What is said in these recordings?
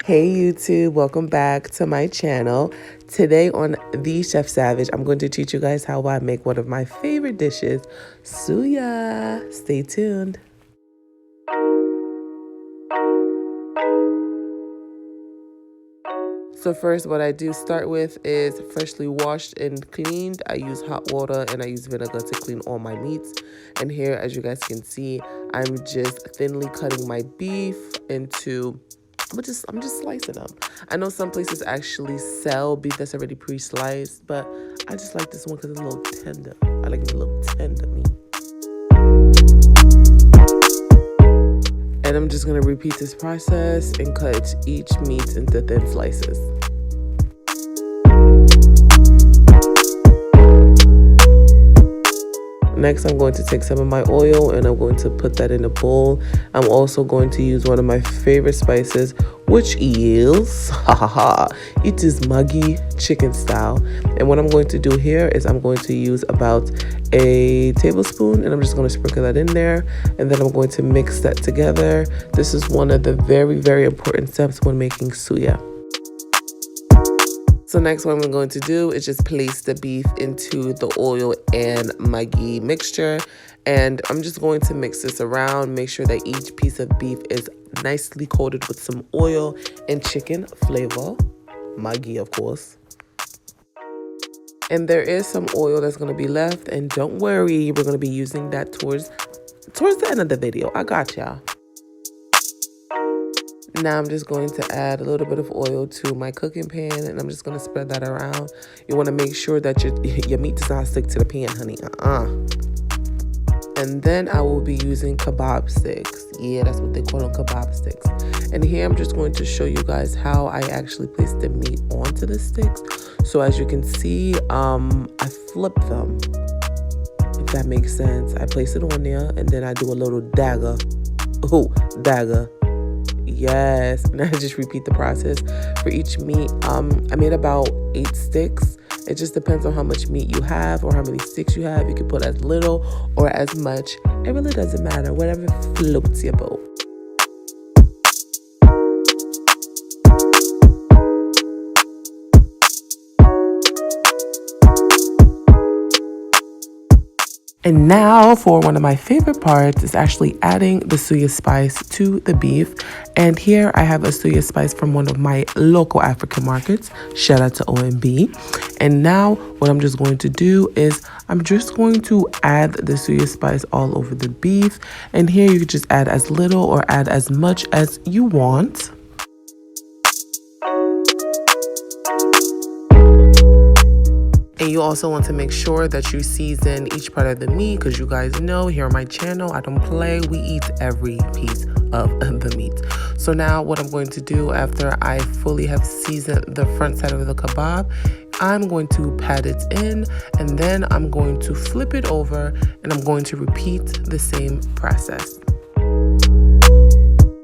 Hey YouTube, welcome back to my channel. Today on The Chef Savage, I'm going to teach you guys how I make one of my favorite dishes, suya. Stay tuned. So first, what I do start with is freshly washed and cleaned. I use hot water and I use vinegar to clean all my meats. And here, as you guys can see, I'm just thinly cutting my beef into I'm just slicing them. I know some places actually sell beef that's already pre-sliced, but I just like this one because it's a little tender. I like a little tender meat. And I'm just gonna repeat this process and cut each meat into thin slices. Next, I'm going to take some of my oil and I'm going to put that in a bowl. I'm also going to use one of my favorite spices, which is, it is Maggi chicken style. And what I'm going to do here is I'm going to use about a tablespoon and I'm just going to sprinkle that in there. And then I'm going to mix that together. This is one of the very, very important steps when making suya. So next what I'm going to do is just place the beef into the oil and Maggi mixture. And I'm just going to mix this around, make sure that each piece of beef is nicely coated with some oil and chicken flavor. Maggi, of course. And there is some oil that's going to be left. And don't worry, we're going to be using that towards the end of the video. I got y'all. Now I'm just going to add a little bit of oil to my cooking pan and I'm just going to spread that around. You want to make sure that your meat does not stick to the pan, honey. And then I will be using kebab sticks. Yeah, that's what they call them, kebab sticks. And here I'm just going to show you guys how I actually place the meat onto the sticks. So as you can see, I flip them, if that makes sense. I place it on there and then I do a little dagger. Oh, dagger. Yes, and I just repeat the process for each meat. I made about 8 sticks. It just depends on how much meat you have or how many sticks you have. You can put as little or as much. It really doesn't matter, whatever floats your boat. And now for one of my favorite parts is actually adding the suya spice to the beef. And here I have a suya spice from one of my local African markets. Shout out to OMB. And now what I'm just going to do is I'm just going to add the suya spice all over the beef. And here you can just add as little or add as much as you want. And you also want to make sure that you season each part of the meat because you guys know here on my channel, I don't play. We eat every piece of the meat. So now what I'm going to do after I fully have seasoned the front side of the kebab, I'm going to pat it in and then I'm going to flip it over and I'm going to repeat the same process.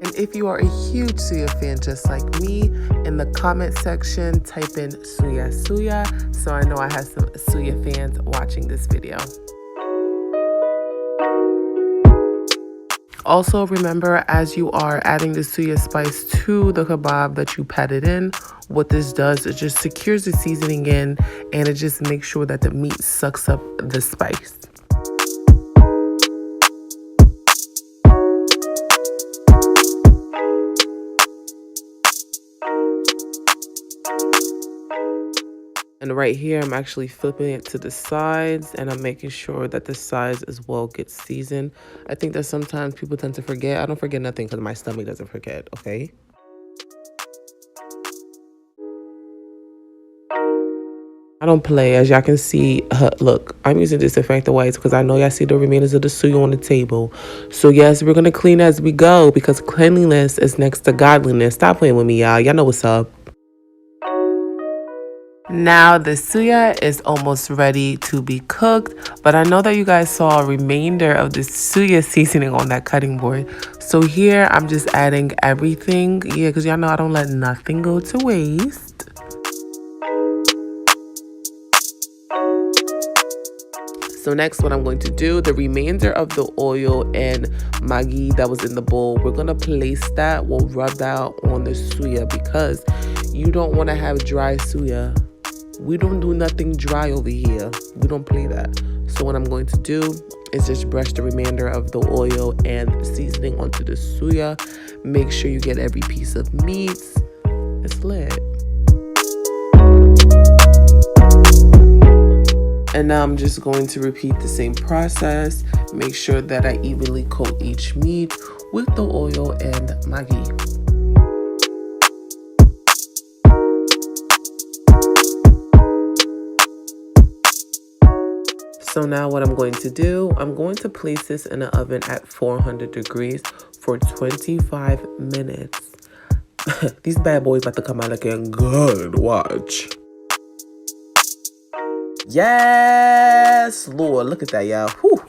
And if you are a huge suya fan just like me, in the comment section, type in suya suya, so I know I have some suya fans watching this video. Also remember, as you are adding the suya spice to the kebab that you patted in, what this does is just secures the seasoning in and it just makes sure that the meat sucks up the spice. And right here, I'm actually flipping it to the sides and I'm making sure that the sides as well get seasoned. I think that sometimes people tend to forget. I don't forget nothing because my stomach doesn't forget, okay? I don't play. As y'all can see, look, I'm using disinfectant wipes because I know y'all see the remainders of the suya on the table. So yes, we're going to clean as we go because cleanliness is next to godliness. Stop playing with me, y'all. Y'all know what's up. Now the suya is almost ready to be cooked, but I know that you guys saw a remainder of the suya seasoning on that cutting board. So here I'm just adding everything, yeah, because y'all know I don't let nothing go to waste. So next, what I'm going to do, the remainder of the oil and Maggi that was in the bowl, we're going to place that. We'll rub that on the suya because you don't want to have dry suya. We don't do nothing dry over here. We don't play that. So what I'm going to do is just brush the remainder of the oil and seasoning onto the suya. Make sure you get every piece of meat. It's lit. And now I'm just going to repeat the same process. Make sure that I evenly coat each meat with the oil and Maggi. So now what I'm going to do, I'm going to place this in the oven at 400 degrees for 25 minutes. These bad boys about to come out looking good. Watch. Yes, Lord, look at that, y'all. Whew.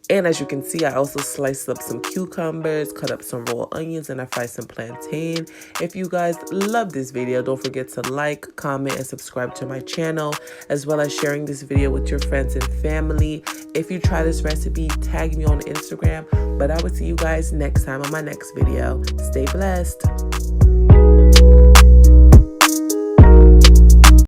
And as you can see, I also sliced up some cucumbers, cut up some raw onions, and I fried some plantain. If you guys love this video, don't forget to like, comment, and subscribe to my channel, as well as sharing this video with your friends and family. If you try this recipe, tag me on Instagram. But I will see you guys next time on my next video. Stay blessed.